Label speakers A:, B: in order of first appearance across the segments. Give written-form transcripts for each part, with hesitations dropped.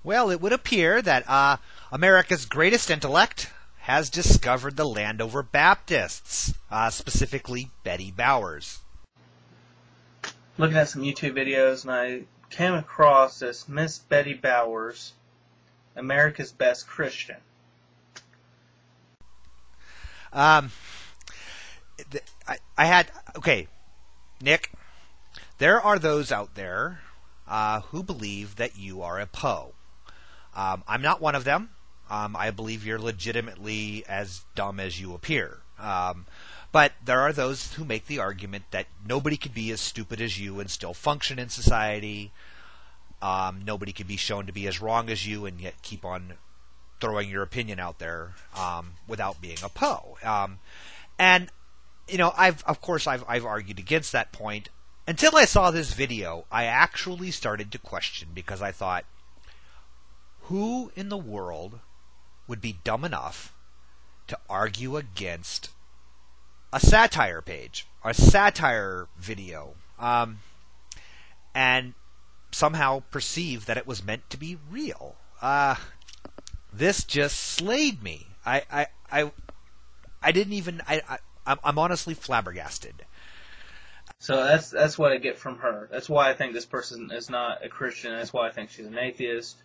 A: Well, it would appear that America's greatest intellect has discovered the Landover Baptists, specifically Betty Bowers.
B: Looking at some YouTube videos, and I came across this Miss Betty Bowers, America's Best Christian.
A: Okay, Nick, there are those out there who believe that you are a Poe. I'm not one of them. I believe you're legitimately as dumb as you appear. But there are those who make the argument that nobody could be as stupid as you and still function in society. Nobody could be shown to be as wrong as you and yet keep on throwing your opinion out there without being a Poe. And you know, I've argued against that point until I saw this video. I actually started to question, because I thought, who in the world would be dumb enough to argue against a satire page, a satire video, and somehow perceive that it was meant to be real? This just slayed me. I'm honestly flabbergasted.
B: So that's what I get from her. That's why I think this person is not a Christian. That's why I think she's an atheist.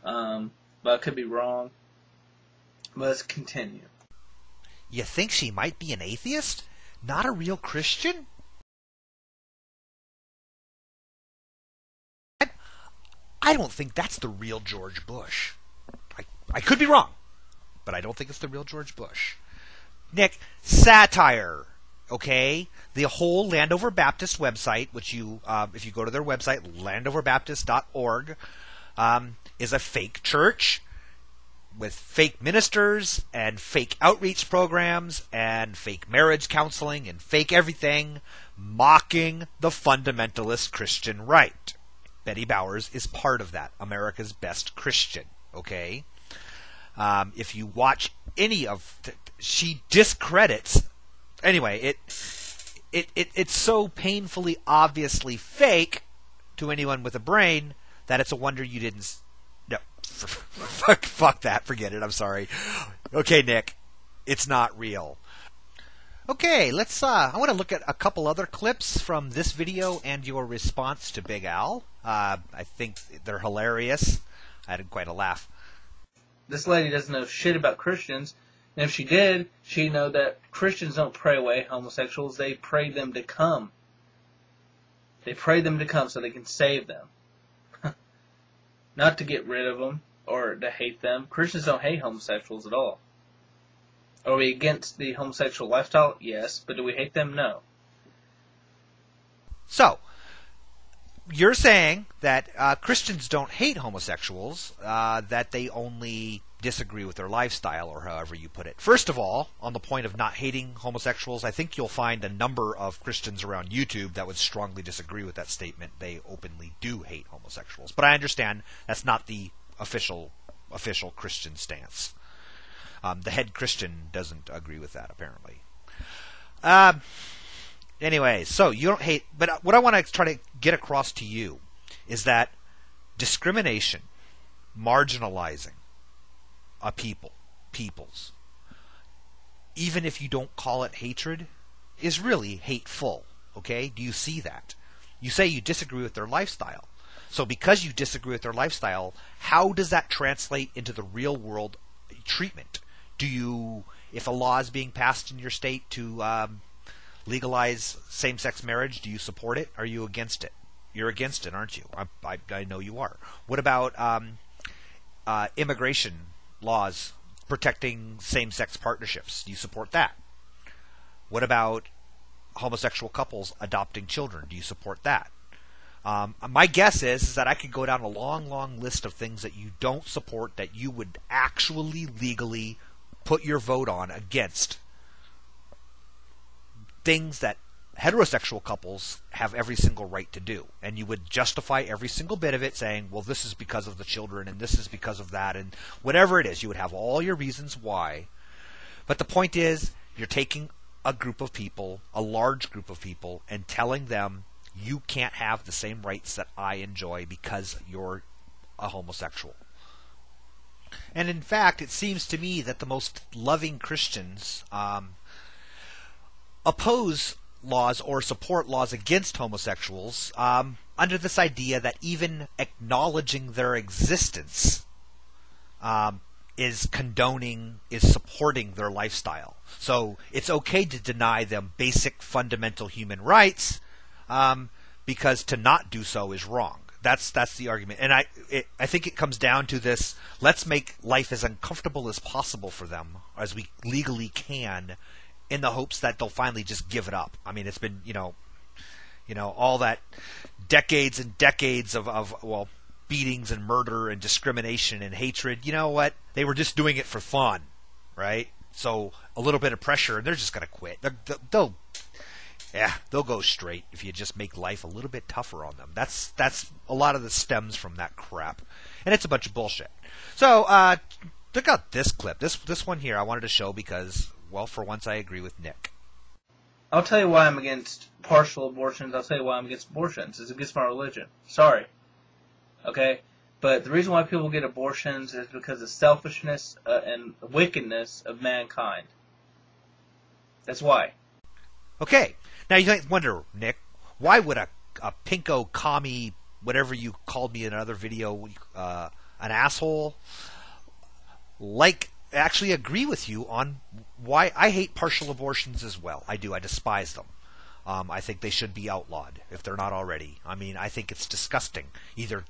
B: But I could be wrong. But let's continue.
A: You think she might be an atheist? Not a real Christian? I don't think that's the real George Bush. I could be wrong, but I don't think it's the real George Bush. Nick, satire, okay? The whole Landover Baptist website, which you, if you go to their website, landoverbaptist.org, is a fake church with fake ministers and fake outreach programs and fake marriage counseling and fake everything, mocking the fundamentalist Christian right. Betty Bowers is part of that, America's Best Christian, okay? If you watch any of... she discredits... Anyway, it's so painfully obviously fake to anyone with a brain that it's a wonder you didn't... No, fuck that, forget it, I'm sorry. Okay, Nick, it's not real. Okay, let's, I want to look at a couple other clips from this video and your response to Big Al. I think they're hilarious. I had quite a laugh.
B: This lady doesn't know shit about Christians, and if she did, she'd know that Christians don't pray away homosexuals, they pray them to come. They pray them to come so they can save them. Not to get rid of them, or to hate them. Christians don't hate homosexuals at all. Are we against the homosexual lifestyle? Yes. But do we hate them? No.
A: So, you're saying that Christians don't hate homosexuals, that they only disagree with their lifestyle, or however you put it. First of all, on the point of not hating homosexuals, I think you'll find a number of Christians around YouTube that would strongly disagree with that statement. They openly do hate homosexuals. But I understand that's not the official Christian stance. The head Christian doesn't agree with that, apparently. Anyway, so you don't hate... But what I want to try to get across to you is that discrimination, marginalizing a peoples, even if you don't call it hatred, is really hateful, okay? Do you see that? You say you disagree with their lifestyle. So because you disagree with their lifestyle, how does that translate into the real world treatment? Do you, if a law is being passed in your state to legalize same-sex marriage, do you support it? Are you against it? You're against it, aren't you? I know you are. What about immigration laws protecting same-sex partnerships? Do you support that? What about homosexual couples adopting children? Do you support that? My guess is that I could go down a long list of things that you don't support that you would actually legally put your vote on against. Things that heterosexual couples have every single right to do. And you would justify every single bit of it saying, well, this is because of the children and this is because of that, and whatever it is, you would have all your reasons why. But the point is, you're taking a group of people, a large group of people, and telling them you can't have the same rights that I enjoy because you're a homosexual. And in fact, it seems to me that the most loving Christians oppose laws or support laws against homosexuals under this idea that even acknowledging their existence is condoning, is supporting their lifestyle. So it's okay to deny them basic fundamental human rights because to not do so is wrong. That's the argument. And I think it comes down to this: let's make life as uncomfortable as possible for them, as we legally can, in the hopes that they'll finally just give it up. I mean, it's been, all that decades and decades of beatings and murder and discrimination and hatred. You know what? They were just doing it for fun, right? So a little bit of pressure and they're just going to quit. They'll go straight if you just make life a little bit tougher on them. That's a lot of the stems from that crap. And it's a bunch of bullshit. So, look out this clip. This one here I wanted to show because, well, for once I agree with Nick.
B: I'll tell you why I'm against partial abortions. I'll tell you why I'm against abortions. It's against my religion. Sorry. Okay? But the reason why people get abortions is because of selfishness and wickedness of mankind. That's why.
A: Okay. Now you might wonder, Nick, why would a pinko commie, whatever you called me in another video, an asshole, actually agree with you on why I hate partial abortions as well. I do. I despise them. I think they should be outlawed if they're not already. I mean, I think it's disgusting. Either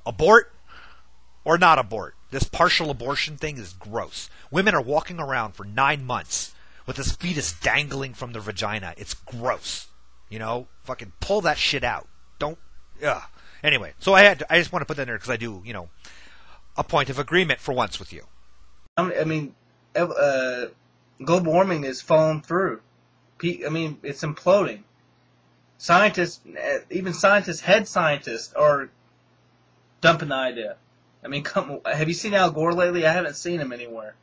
A: abort or not abort. This partial abortion thing is gross. Women are walking around for 9 months with this fetus dangling from their vagina. It's gross. Fucking pull that shit out. Don't. Ugh. Anyway, so I just want to put that in there because I do, a point of agreement for once with you.
B: I mean, global warming is falling through. I mean, it's imploding. Scientists, even head scientists, are dumping the idea. I mean, have you seen Al Gore lately? I haven't seen him anywhere.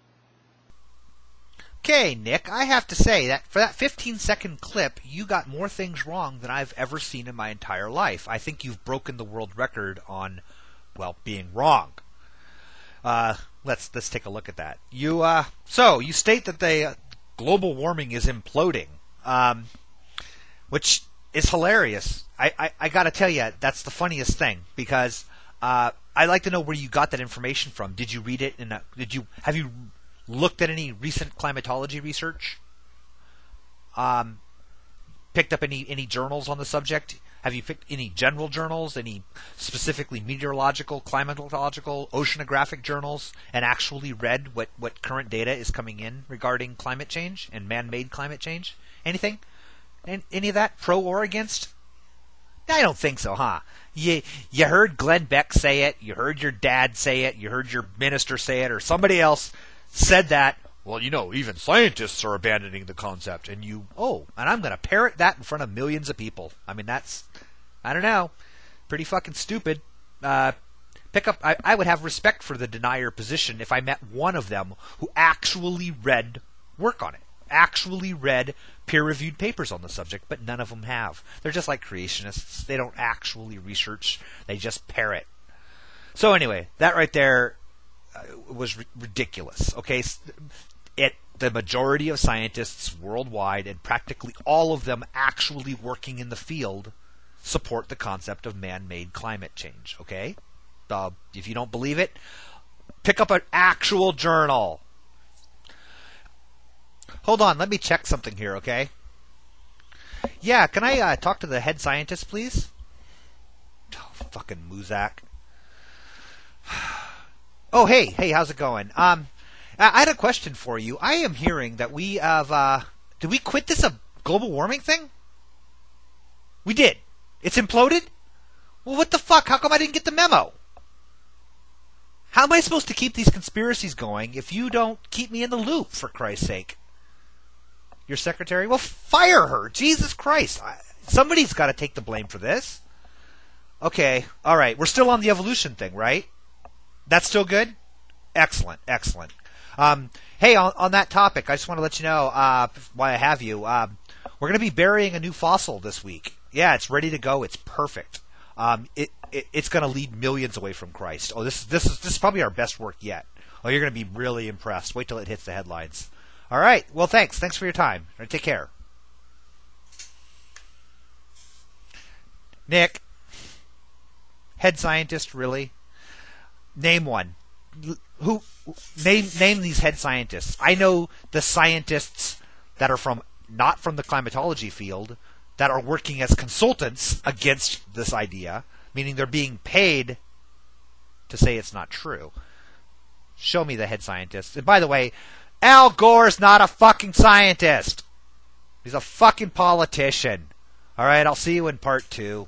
A: Okay, Nick, I have to say that for that 15-second clip, you got more things wrong than I've ever seen in my entire life. I think you've broken the world record on, being wrong. Let's take a look at that. You state that the global warming is imploding, which is hilarious. I got to tell you, that's the funniest thing because I'd like to know where you got that information from. Did you read it? Have you looked at any recent climatology research? Picked up any journals on the subject? Have you picked any general journals, any specifically meteorological, climatological, oceanographic journals, and actually read what current data is coming in regarding climate change and man-made climate change? Anything? Any of that, pro or against? I don't think so, huh? You heard Glenn Beck say it, you heard your dad say it, you heard your minister say it, or somebody else said that. Well, even scientists are abandoning the concept, and and I'm going to parrot that in front of millions of people. I mean, that's, I don't know, pretty fucking stupid. I would have respect for the denier position if I met one of them who actually read work on it, actually read peer-reviewed papers on the subject, but none of them have. They're just like creationists. They don't actually research. They just parrot. So anyway, that right there was ridiculous. Okay, the majority of scientists worldwide, and practically all of them actually working in the field, support the concept of man-made climate change. Okay, if you don't believe it, pick up an actual journal. Hold on, let me check something here. Okay. Yeah, can I talk to the head scientist, please? Oh, fucking Muzak. Oh, hey, how's it going? I had a question for you. I am hearing that we have, did we quit this global warming thing? We did. It's imploded? Well, what the fuck? How come I didn't get the memo? How am I supposed to keep these conspiracies going if you don't keep me in the loop, for Christ's sake? Your secretary? Well, fire her. Jesus Christ. Somebody's got to take the blame for this. Okay, all right. We're still on the evolution thing, right? That's still good? Excellent. Hey, on that topic, I just want to let you know, while I have you, we're going to be burying a new fossil this week. Yeah, it's ready to go. It's perfect. It's going to lead millions away from Christ. Oh, this is probably our best work yet. Oh, you're going to be really impressed. Wait till it hits the headlines. All right. Well, thanks. Thanks for your time. All right, take care. Nick, head scientist, really? Name one. Who? Name these head scientists. I know the scientists that are not from the climatology field that are working as consultants against this idea, meaning they're being paid to say it's not true. Show me the head scientists. And by the way, Al Gore's not a fucking scientist. He's a fucking politician. All right, I'll see you in part 2.